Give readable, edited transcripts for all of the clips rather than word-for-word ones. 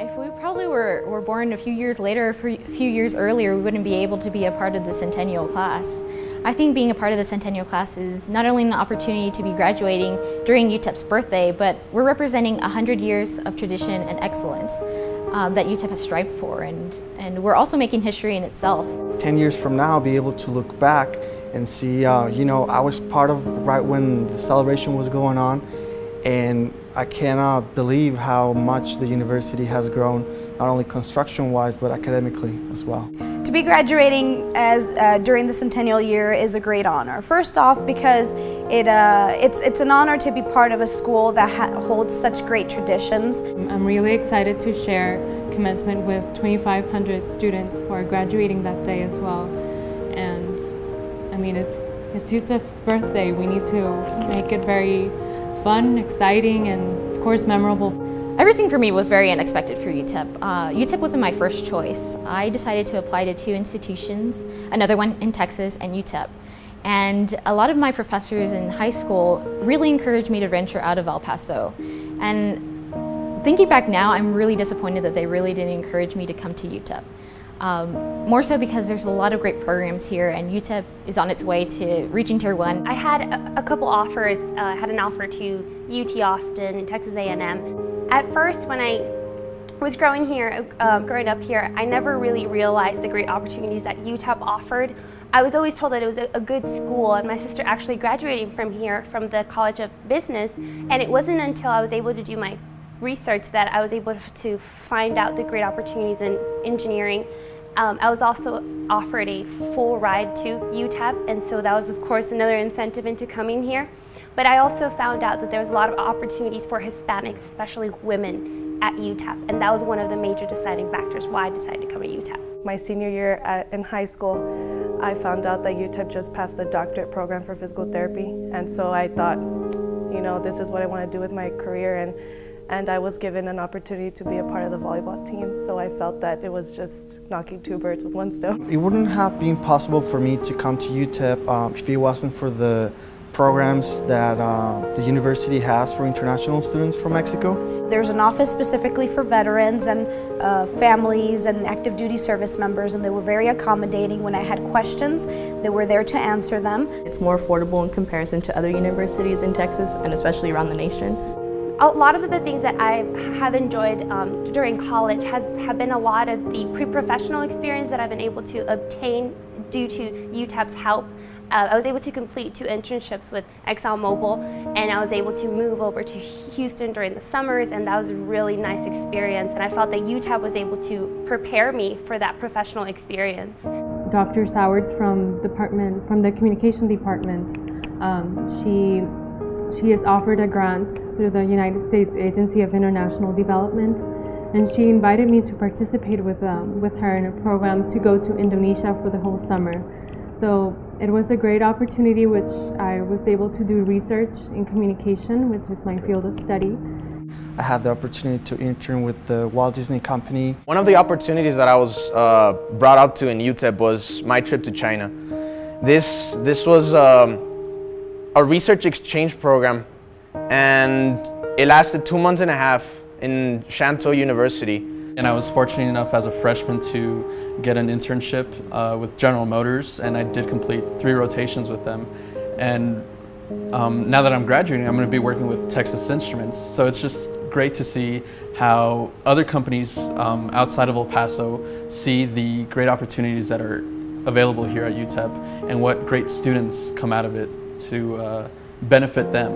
If we probably were born a few years later, a few years earlier, we wouldn't be able to be a part of the Centennial class. I think being a part of the Centennial class is not only an opportunity to be graduating during UTEP's birthday, but we're representing 100 years of tradition and excellence that UTEP has strived for, and we're also making history in itself. 10 years from now, I'll be able to look back and see, you know, I was part of right when the celebration was going on, and I cannot believe how much the university has grown, not only construction-wise, but academically as well. To be graduating during the Centennial year is a great honor. First off, because it's an honor to be part of a school that holds such great traditions. I'm really excited to share commencement with 2,500 students who are graduating that day as well. And I mean, it's UTEP's birthday. We need to make it very fun, exciting, and of course memorable. Everything for me was very unexpected for UTEP. UTEP wasn't my first choice. I decided to apply to 2 institutions, another one in Texas and UTEP. And a lot of my professors in high school really encouraged me to venture out of El Paso. And thinking back now, I'm really disappointed that they really didn't encourage me to come to UTEP. More so because there's a lot of great programs here, and UTEP is on its way to reaching Tier 1. I had a couple offers. I had an offer to UT Austin, Texas A&M. At first, when I was growing up here, I never really realized the great opportunities that UTEP offered. I was always told that it was a good school, and my sister actually graduated from here, from the College of Business, and it wasn't until I was able to do my research that I was able to find out the great opportunities in engineering. I was also offered a full ride to UTEP, and so that was of course another incentive into coming here. But I also found out that there was a lot of opportunities for Hispanics, especially women, at UTEP, and that was one of the major deciding factors why I decided to come to UTEP. My senior year in high school, I found out that UTEP just passed a doctorate program for physical therapy, and so I thought, you know, this is what I want to do with my career, and I was given an opportunity to be a part of the volleyball team, so I felt that it was just knocking 2 birds with 1 stone. It wouldn't have been possible for me to come to UTEP if it wasn't for the programs that the university has for international students from Mexico. There's an office specifically for veterans and families and active duty service members, and they were very accommodating. When I had questions, they were there to answer them. It's more affordable in comparison to other universities in Texas and especially around the nation. A lot of the things that I have enjoyed during college have been a lot of the pre-professional experience that I've been able to obtain due to UTEP's help. I was able to complete 2 internships with ExxonMobil, and I was able to move over to Houston during the summers, and that was a really nice experience, and I felt that UTEP was able to prepare me for that professional experience. Dr. Sowards from the communication department, she has offered a grant through the United States Agency of International Development, and she invited me to participate with her in a program to go to Indonesia for the whole summer. So it was a great opportunity, which I was able to do research in communication, which is my field of study. I had the opportunity to intern with the Walt Disney Company. One of the opportunities that I was brought up to in UTEP was my trip to China. This was a research exchange program, and it lasted 2 months and a half in Shantou University. And I was fortunate enough as a freshman to get an internship with General Motors, and I did complete 3 rotations with them. And now that I'm graduating, I'm going to be working with Texas Instruments. So it's just great to see how other companies outside of El Paso see the great opportunities that are available here at UTEP and what great students come out of it to benefit them.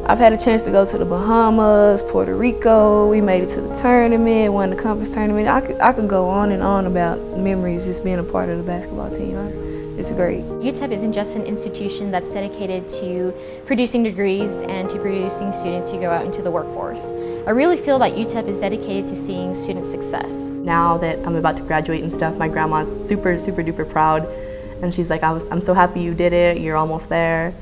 I've had a chance to go to the Bahamas, Puerto Rico. We made it to the tournament, won the conference tournament. I could go on and on about memories just being a part of the basketball team. It's great. UTEP isn't just an institution that's dedicated to producing degrees and to producing students who go out into the workforce. I really feel that UTEP is dedicated to seeing student success. Now that I'm about to graduate and stuff, my grandma's super, super duper proud. And she's like, I'm so happy you did it, you're almost there.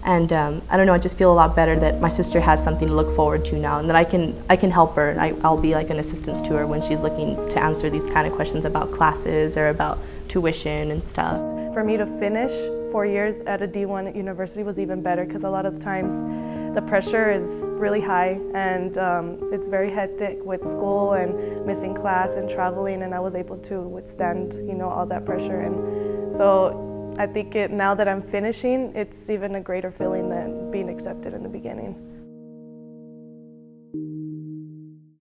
And I don't know, I just feel a lot better that my sister has something to look forward to now, and that I can help her, and I'll be like an assistance to her when she's looking to answer these kind of questions about classes or about tuition and stuff. For me to finish 4 years at a D1 university was even better, because a lot of the times the pressure is really high, and it's very hectic with school and missing class and traveling, and I was able to withstand, all that pressure. And so I think now that I'm finishing, it's even a greater feeling than being accepted in the beginning.